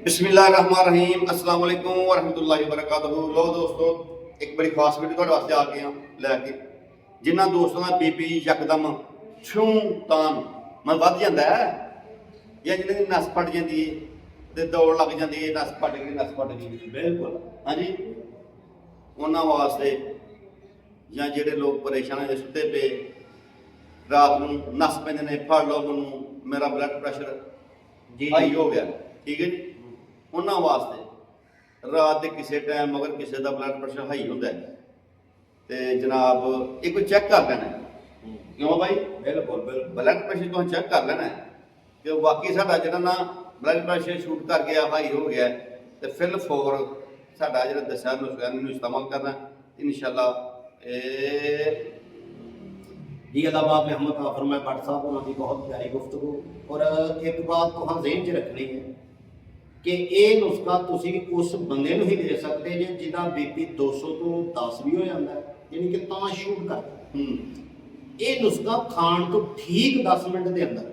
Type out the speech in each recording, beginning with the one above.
बिस्मिल्लाहिर्रहमानिर्रहीम अस्सलाम वालेकुम वरहमतुल्लाहि वबरकातुहू। लो दोस्तों, एक बड़ी खास वीडियो ਤੁਹਾਡੇ ਵਾਸਤੇ ਆ ਗਏ ਲੈ ਕੇ। ਜਿਨ੍ਹਾਂ ਦੋਸਤਾਂ ਦਾ ਬੀਪੀ ਯਕਦਮ ਛੂ ਤਾਨ ਮਨ ਵੱਧ ਜਾਂਦਾ ਹੈ ਜਾਂ ਜਿਹਨਾਂ ਦੀ ਨਸ ਫਟ ਜਾਂਦੀ ਹੈ ਤੇ ਦੌੜ ਲੱਗ ਜਾਂਦੀ ਹੈ, ਨਸ ਫਟ ਗਈ ਬਿਲਕੁਲ ਹਾਂਜੀ, ਉਹਨਾਂ ਵਾਸਤੇ ਜਾਂ ਜਿਹੜੇ ਲੋਕ ਪਰੇਸ਼ਾਨ ਨੇ, ਸੁੱਤੇ ਪਏ ਰਾਤ ਨੂੰ ਨਸ ਪੈਂਦੇ ਨੇ, ਫੜ ਲਓ ਮੈਨੂੰ, ਮੇਰਾ ਬਲੱਡ ਪ੍ਰੈਸ਼ਰ ਹਾਈ ਹੋ ਗਿਆ, ਠੀਕ ਹੈ ਜੀ। ਉਹਨਾਂ ਵਾਸਤੇ ਰਾਤ ਦੇ ਕਿਸੇ ਟਾਈਮ ਅਗਰ ਕਿਸੇ ਦਾ ਬਲੱਡ ਪ੍ਰੈਸ਼ਰ ਹਾਈ ਹੁੰਦਾ ਹੈ ਤੇ ਜਨਾਬ ਇਹ ਕੋਈ ਚੈੱਕ ਕਰ ਲੈਣਾ ਹੈ। ਕਿਉਂ ਭਾਈ? ਬਿਲਕੁਲ ਬਲੱਡ ਪ੍ਰੈਸ਼ਰ ਤੋਂ ਚੈੱਕ ਕਰ ਲੈਣਾ ਹੈ ਕਿ ਵਾਕਈ ਸਾਡਾ ਜਿਹੜਾ ਨਾ ਬਲੱਡ ਪ੍ਰੈਸ਼ਰ ਸ਼ੂਟ ਕਰ ਗਿਆ, ਹਾਈ ਹੋ ਗਿਆ, ਤੇ ਫਿਲ ਫੋਰ ਸਾਡਾ ਜਿਹੜਾ ਦੱਸਿਆ ਨੁਸਖਾ ਨੂੰ ਇਸਤੇਮਾਲ करना इंशाल्लाह। जी अल्लाह पाक ने रहमत फरमाए भट्ट साहब उन्होंने बहुत प्यारी गुफ्तगू। और एक बात तुहां ज़हन च रखनी है कि ये नुस्खा तुसी उस बंदे नूं ही दे सकते जे जिहदा बीपी 200 तो 10 भी हो जाता है, यानी कि तां शूट करदा। ये नुस्खा खाण तो ठीक 10 मिनट के अंदर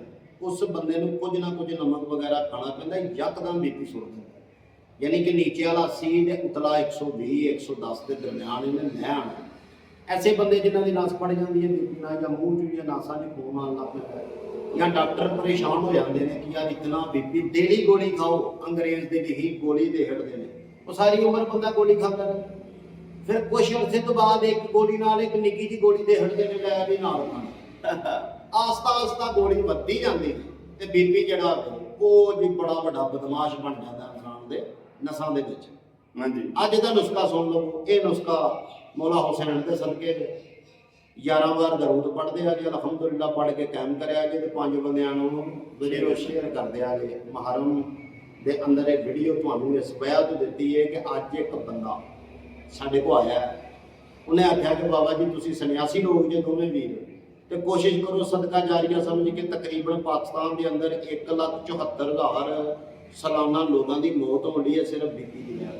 उस बंदे नूं कुछ ना कुछ नमक वगैरह खाना पैंदा, यकदम बीपी सुट जाता, यानी कि नीचे वाला 80 ते उतला 120 110 के दरम्यान इन्हें लै आना। ऐसे बंदे जिन्हों की नस पड़ जाती है बीपी ना, या मूँह च या नासा च खून आने लग पैंदा, या डॉक्टर परेशान हो जाते हैं कि यार इतना बीपी, डेली गोली खाओ, अंग्रेज की लिखी गोली दे हटते हैं, वो सारी उम्र बंदा गोली खाता रहे, फिर कुछ अर्से तो बाद एक गोली नाल एक निक्की जी गोली दे हटते हैं, लै भी नाल खाना, आस्ता आस्ता गोली बढ़ती जाती है तो बीपी जड़ा वो जी बड़ा बड़ा बदमाश बन जाता इंसान के नसां दे विच। अज दा नुस्खा सुन लो, ये नुस्खा मौला हुसैन के सदके 11 बार दरूद पढ़ते आ जी, अलहमदुलिल्लाह पढ़ के कायम कराया जी, 5 बंदियां नूं वीडियो शेयर कर दिया जी। मुहर्रम दे अंदर ये वीडियो तुहानूं इस वजह तो दित्ती है कि अज एक बंदा साडे को आया, उन्हें आख्या कि बाबा जी तुसीं सन्यासी लोग जे दोवें वीर, तो कोशिश करो सदका जारिया समझ के तकरीबन पाकिस्तान के अंदर 1,74,000 सालाना लोगों की मौत होती है सिर्फ बीपी की वजह।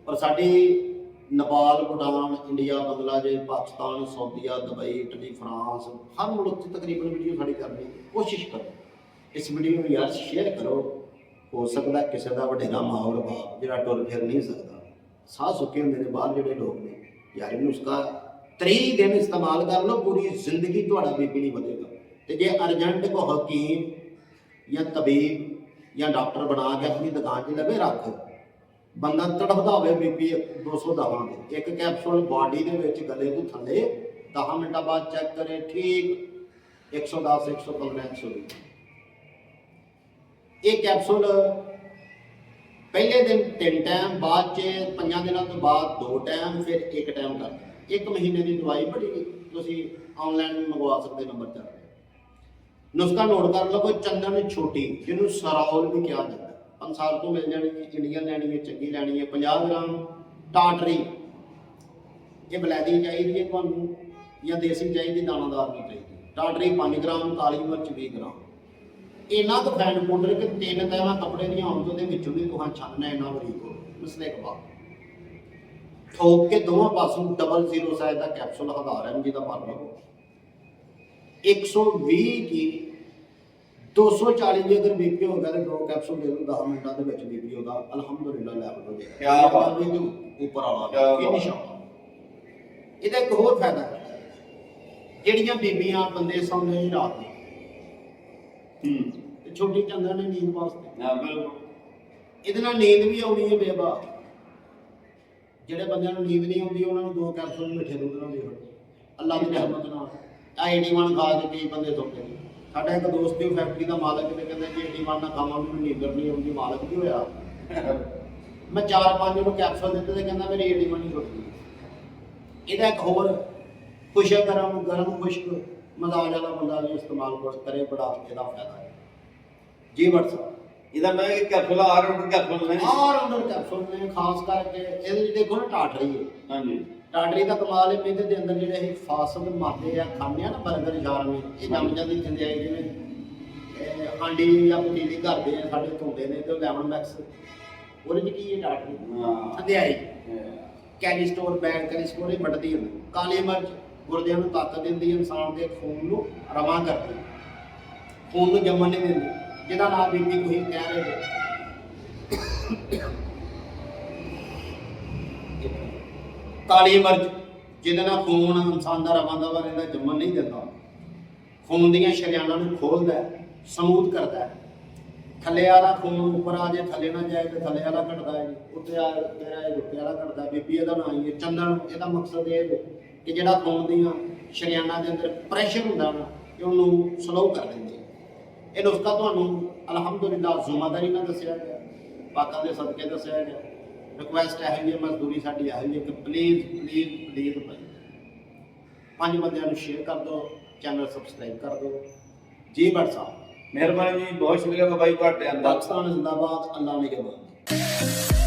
और साडी नेपाल, भूटान, इंडिया, बांग्लादेश, पाकिस्तान, सऊदीया, दुबई, इटली, फ्रांस, हर मुल्क से तकरीबन वीडियो साड़ी करनी। कोशिश करो इस वीडियो में यार शेयर करो, हो सकता किसी का वडेरा माँ और बाप जो टुर फिर नहीं सकता, साह सुके होंगे ने बाहर जोड़े लोग ने, यार इन उसका 3 दिन इस्तेमाल कर लो, पूरी जिंदगी थोड़ा बीपी नहीं बढ़ेगा। तो जे अर्जेंट को हकीम या तबीब या डॉक्टर बना के अपनी दुकान से लगे रख, बंदा तड़फदा हो बीपी 210 दे, एक कैप्सूल बॉडी के गले तो थले 10 मिनट बाद चेक करे, ठीक 110 115 120। एक कैप्सूल पहले दिन 3 टाइम, बाद 5 दिनों तो बाद 2 टाइम, फिर 1 टाइम कर 1 महीने की दवाई बड़ी तुसी ऑनलाइन मंगवा सकते, नंबर चल रहा। नुस्खा नोट कर लो, कोई चंदन छोटी जिन्होंने सराउल भी कहा जाता है, 5 तो मिल जानी है, इंडियन लैनी है, चंगी लैनी है। 50 ग्राम टाटरी, ये बलैदी चाहिए है तुहानूं या देसी चाहिए, दानादार नहीं चाहिए। टाटरी 5 ग्राम, काली मिर्च 20 ग्राम, इन्ना तो फैन पाउडर कि 3 तैवां कपड़े दी आउण तो विचों भी तुहां छानना इन्ना बरीक हो मसलेक बाद ठोक के दोवां पासों डबल 0 साइज का कैप्सूल हज़ार mg का भर लो। 120 की 240 की अगर बीपी हो गया तो 2 कैप्सूल दे दो, 10 मिनटों के बीपी होगा अलहमदुलिल्लाह लैवल हो जाएगा। क्या बात है, ऊपर वाला ਇਹਦਾ ਇੱਕ ਹੋਰ ਫਾਇਦਾ ਹੈ, ਜਿਹੜੀਆਂ ਬੀਬੀਆਂ ਬੰਦੇ ਸੌਂਦੇ ਨੇ ਰਾਤ ਨੂੰ ਤੇ ਛੋਟੀ ਚੰਦਨ ਨੇ ਨੀਂਦ ਵਾਸਤੇ, ਹਾਂ ਬਿਲਕੁਲ ਇਹਦੇ ਨਾਲ ਨੀਂਦ ਵੀ ਆਉਣੀ ਹੈ ਬੇਬਾ। ਜਿਹੜੇ ਬੰਦਿਆਂ ਨੂੰ ਨੀਂਦ ਨਹੀਂ ਆਉਂਦੀ ਉਹਨਾਂ ਨੂੰ 2 ਕੈਪਸੂਲ ਮਿੱਠੇ ਦੁੱਧ ਨਾਲ ਦਿਓ, ਅੱਲਾਹ ਦੀ ਰਹਿਮਤ ਨਾਲ। AD1 ਖਾ ਕੇ ਕਈ ਬੰਦੇ ਸੌਂਦੇ ਨੇ। ਸਾਡਾ ਇੱਕ ਦੋਸਤ ਦੀ ਫੈਕਟਰੀ ਦਾ ਮਾਲਕ ਤੇ ਕਹਿੰਦਾ ਜੀ AD1 ਨਾਲ ਖਾਵਾਂ ਵੀ ਨੀਂਦਰ ਨਹੀਂ ਆਉਂਦੀ, ਮਾਲਕ ਕੀ ਹੋਇਆ? ਮੈਂ 4-5 ਨੂੰ ਕੈਪਸੂਲ ਦਿੱਤੇ ਤੇ ਕਹਿੰਦਾ ਮੇਰੀ AD1 ਨਹੀਂ ਰੁਕਦੀ। ਇਹਦਾ ਇੱਕ ਹੋਰ ਖੁਸ਼ਕ ਗਰਮ ਖੁਸ਼ਕ ਮਜ਼ਾਜ ਵਾਲਾ ਬੰਦਾ ਵੀ ਇਸਤੇਮਾਲ ਕਰੇ, ਬੜਾ ਇਹਦਾ ਫਾਇਦਾ ਹੈ ਜੀ। WhatsApp ਇਹਦਾ ਮੈਂ ਕੈਪਸੂਲ ਆਲ-ਰਾਊਂਡਰ ਕੈਪਸੂਲ ਨੇ, ਖਾਸ ਕਰਕੇ ਇਹਦੇ ਚ ਦੇਖੋ ਨਾ ਟਾਟਰੀ ਹੈ। ਹਾਂਜੀ, ਟਾਟਰੀ ਦਾ ਕਮਾਲ ਹੈ, ਇਹਦੇ ਅੰਦਰ ਜਿਹੜੇ ਅਸੀਂ ਫਾਸਟ ਮਾਦੇ ਆ ਖਾਂਦੇ ਆ ਨਾ, ਬਰਗਰ ਸ਼ਾਰਮੇ, ਇਹ ਜੰਮ ਜਾਂਦੀ ਚੰਦਿਆਈ, ਜਿਵੇਂ ਹਾਂਡੀ ਜਾਂ ਪਤੀਲੀ ਕਰਦੇ ਆ ਸਾਡੇ ਧੋਂਦੇ ਨੇ, ਤੇ ਲੈਮਨ ਮੈਕਸ ਉਹਦੇ ਚ ਕੀ ਹੈ ਟਾਟਰੀ ਚੰਦਿਆਈ, ਕੈਲੀਸਟੋਰ, ਬੈਡ ਕੈਲੀਸਟੋਰ, ਇਹ ਵੱਢਦੀ ਹੁੰਦੀ। ਕਾਲੀ ਮਿਰਚ ਗੁਰਦਿਆਂ ਨੂੰ ਤਾਕਤ ਦਿੰਦੀ, ਇਨਸਾਨ ਦੇ ਖੂਨ ਨੂੰ ਰਵਾਂ ਕਰਦੀ, ਖੂਨ ਨੂੰ ਜੰਮਣ ਨਹੀਂ ਦਿੰਦੀ। ਜਿਹਦਾ ਨਾਮ ਬੀਬੀ ਤੁਸੀਂ ਕਹਿ ਰਹੇ ਹੋ। ਕਾਲੀ ਮਿਰਚ ਜਿਹਦੇ ਨਾਲ ਖੂਨ ਇਨਸਾਨ ਦਾ ਰਵਾਂਦਾ ਵਾ ਰਹਿੰਦਾ, ਜੰਮਣ ਨਹੀਂ ਦਿੰਦਾ, ਖੂਨ ਦੀਆਂ ਸ਼ਰੇਆਨਾਂ ਨੂੰ ਖੋਲਦਾ ਹੈ, ਸਮੂਥ ਕਰਦਾ ਹੈ। ਥੱਲੇ ਵਾਲਾ ਖੂਨ ਉੱਪਰ ਆ ਜੇ, ਥੱਲੇ ਨਾ ਜਾਏ ਤੇ ਥੱਲੇ ਵਾਲਾ ਘਟਦਾ ਹੈ, ਉੱਤੇ ਆ ਤੇਰਾ ਇਹ ਉੱਤੇ ਵਾਲਾ ਘਟਦਾ। ਬੀਬੀ ਇਹਦਾ ਨਾਂ ਹੀ ਹੈ ਚੰਦਨ। ਇਹਦਾ ਮਕਸਦ ਇਹ ਹੈ ਕਿ ਜਿਹੜਾ ਖੂਨ ਦੀਆਂ ਸ਼ਰੇਆਨਾਂ ਦੇ ਅੰਦਰ ਪ੍ਰੈਸ਼ਰ ਹੁੰਦਾ ਨਾ, ਕਿ ਉਹਨੂੰ ਸਲੋ ਕਰ ਦਿੰਦੇ। ਇਹ ਨੁਸਖਾ ਤੁਹਾਨੂੰ ਅਲਹਮਦੁਲਿਲਾ ਜ਼ਿੰਮੇਦਾਰੀ ਨਾਲ ਦੱਸਿਆ ਗਿਆ, ਪਾਕਾਂ ਦੇ ਸਦਕੇ ਦੱਸਿਆ ਗਿਆ। ਰਿਕੁਐਸਟ ਇਹੋ ਜਿਹੀ ਹੈ, ਮਜ਼ਦੂਰੀ ਸਾਡੀ ਇਹੋ ਜਿਹੀ ਹੈ ਕਿ ਪਲੀਜ਼ ਪਲੀਜ਼ ਪਲੀਜ਼ ਭਾਈ 5 ਬੰਦਿਆਂ ਨੂੰ ਸ਼ੇਅਰ ਕਰ ਦਿਓ, ਚੈਨਲ ਸਬਸਕ੍ਰਾਈਬ ਕਰ ਦਿਓ ਜੀ। ਭੱਟ ਸਾਹਿਬ ਮਿਹਰਬਾਨੀ ਜੀ, ਬਹੁਤ ਸ਼ੁਕਰੀਆ ਬਾਬਾ ਜੀ ਤੁਹਾਡੇ ਅੰਦਰ। ਪਾਕਿਸਤਾਨ ਜ਼ਿੰਦਾਬਾਦ, ਅੱਲਾਹ ਨਿਗਹਬਾਨ।